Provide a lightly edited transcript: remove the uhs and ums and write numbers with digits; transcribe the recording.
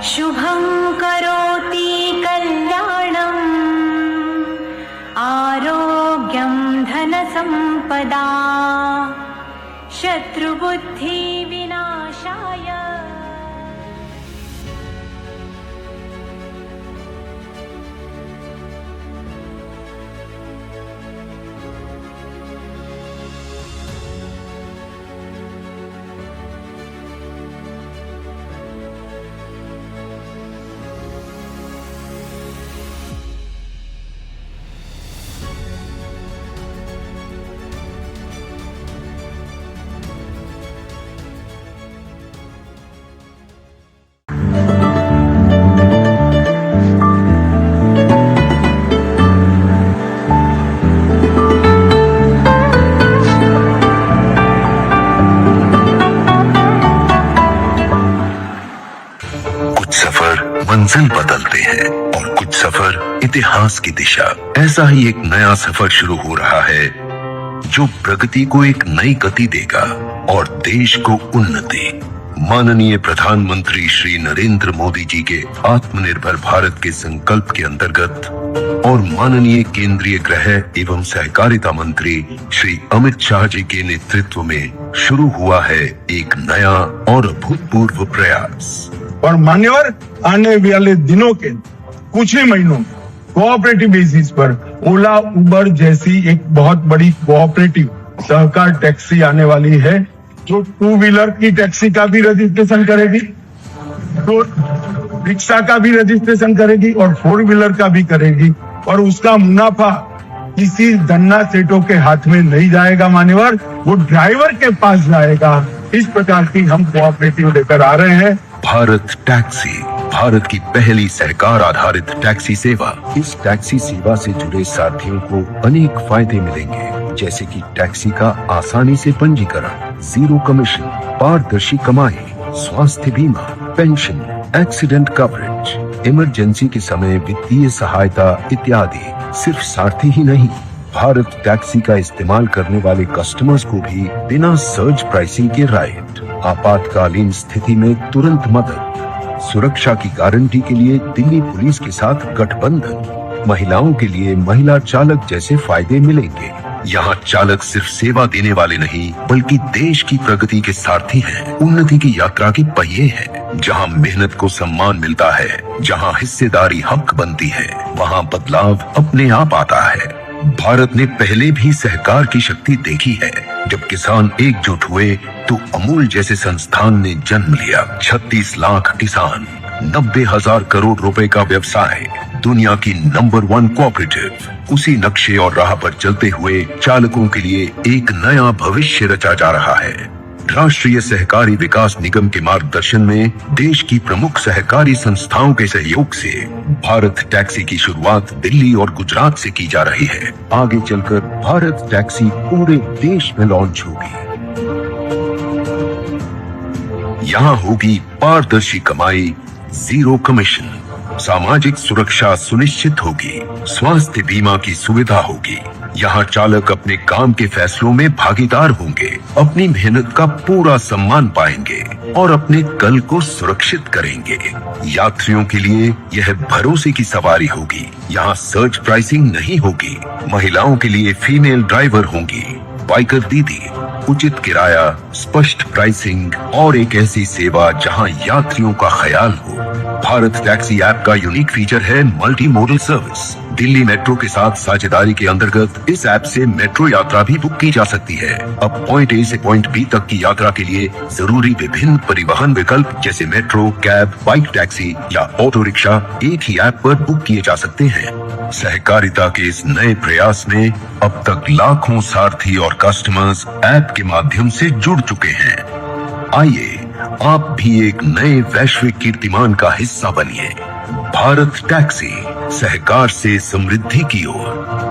शुभं करोति कल्याणम् आरोग्यं धनसम्पदा शत्रुबुद्धिविनाशाय। मंजिल बदलते हैं और कुछ सफर इतिहास की दिशा। ऐसा ही एक नया सफर शुरू हो रहा है जो प्रगति को एक नई गति देगा और देश को उन्नति। माननीय प्रधानमंत्री श्री नरेंद्र मोदी जी के आत्मनिर्भर भारत के संकल्प के अंतर्गत और माननीय केंद्रीय गृह एवं सहकारिता मंत्री श्री अमित शाह जी के नेतृत्व में शुरू हुआ है एक नया और अभूतपूर्व प्रयास। और मान्यवर, आने वाले दिनों के कुछ ही महीनों में कोऑपरेटिव बेसिस पर ओला उबर जैसी एक बहुत बड़ी कोऑपरेटिव सहकार टैक्सी आने वाली है, जो 2 व्हीलर की टैक्सी का भी रजिस्ट्रेशन करेगी, तो रिक्शा का भी रजिस्ट्रेशन करेगी और 4 व्हीलर का भी करेगी। और उसका मुनाफा किसी धन्ना सेठों के हाथ में नहीं जाएगा मान्यवर, वो ड्राइवर के पास जाएगा। इस प्रकार की हम कोऑपरेटिव लेकर आ रहे हैं। भारत टैक्सी, भारत की पहली सहकार आधारित टैक्सी सेवा। इस टैक्सी सेवा से जुड़े साथियों को अनेक फायदे मिलेंगे, जैसे कि टैक्सी का आसानी से पंजीकरण, 0 कमीशन, पारदर्शी कमाई, स्वास्थ्य बीमा, पेंशन, एक्सीडेंट कवरेज, इमरजेंसी के समय वित्तीय सहायता इत्यादि। सिर्फ सारथी ही नहीं, भारत टैक्सी का इस्तेमाल करने वाले कस्टमर्स को भी बिना सर्ज प्राइसिंग के राइट, आपातकालीन स्थिति में तुरंत मदद, सुरक्षा की गारंटी के लिए दिल्ली पुलिस के साथ गठबंधन, महिलाओं के लिए महिला चालक जैसे फायदे मिलेंगे। यहाँ चालक सिर्फ सेवा देने वाले नहीं, बल्कि देश की प्रगति के सारथी हैं, उन्नति की यात्रा के पहिए हैं। जहाँ मेहनत को सम्मान मिलता है, जहाँ हिस्सेदारी हक बनती है, वहाँ बदलाव अपने आप आता है। भारत ने पहले भी सहकार की शक्ति देखी है। जब किसान एकजुट हुए तो अमूल जैसे संस्थान ने जन्म लिया। 36 लाख किसान, 90,000 करोड़ रुपए का व्यवसाय, दुनिया की नंबर 1 कोऑपरेटिव। उसी नक्शे और राह पर चलते हुए चालकों के लिए एक नया भविष्य रचा जा रहा है। राष्ट्रीय सहकारी विकास निगम के मार्गदर्शन में देश की प्रमुख सहकारी संस्थाओं के सहयोग से भारत टैक्सी की शुरुआत दिल्ली और गुजरात से की जा रही है। आगे चलकर भारत टैक्सी पूरे देश में लॉन्च होगी। यहाँ होगी पारदर्शी कमाई, 0 कमीशन, सामाजिक सुरक्षा सुनिश्चित होगी, स्वास्थ्य बीमा की सुविधा होगी। यहाँ चालक अपने काम के फैसलों में भागीदार होंगे, अपनी मेहनत का पूरा सम्मान पाएंगे और अपने कल को सुरक्षित करेंगे। यात्रियों के लिए यह भरोसे की सवारी होगी। यहाँ सर्च प्राइसिंग नहीं होगी। महिलाओं के लिए फीमेल ड्राइवर होंगी, बाइकर दीदी, उचित किराया, स्पष्ट प्राइसिंग और एक ऐसी सेवा जहां यात्रियों का ख्याल हो। भारत टैक्सी ऐप का यूनिक फीचर है multi modal service. Delhi metro के साथ साझेदारी के अंतर्गत इस ऐप से मेट्रो यात्रा भी बुक की जा सकती है। अब पॉइंट ए से पॉइंट बी तक की यात्रा के लिए जरूरी विभिन्न परिवहन विकल्प जैसे मेट्रो, कैब, बाइक टैक्सी या ऑटो रिक्शा एक ही ऐप पर बुक किए जा सकते हैं। सहकारिता के इस नए प्रयास में अब तक लाखों सारथी और कस्टमर्स ऐप के माध्यम से जुड़ चुके हैं। आइए आप भी एक नए वैश्विक कीर्तिमान का हिस्सा बनिए। भारत टैक्सी, सहकार से समृद्धि की ओर।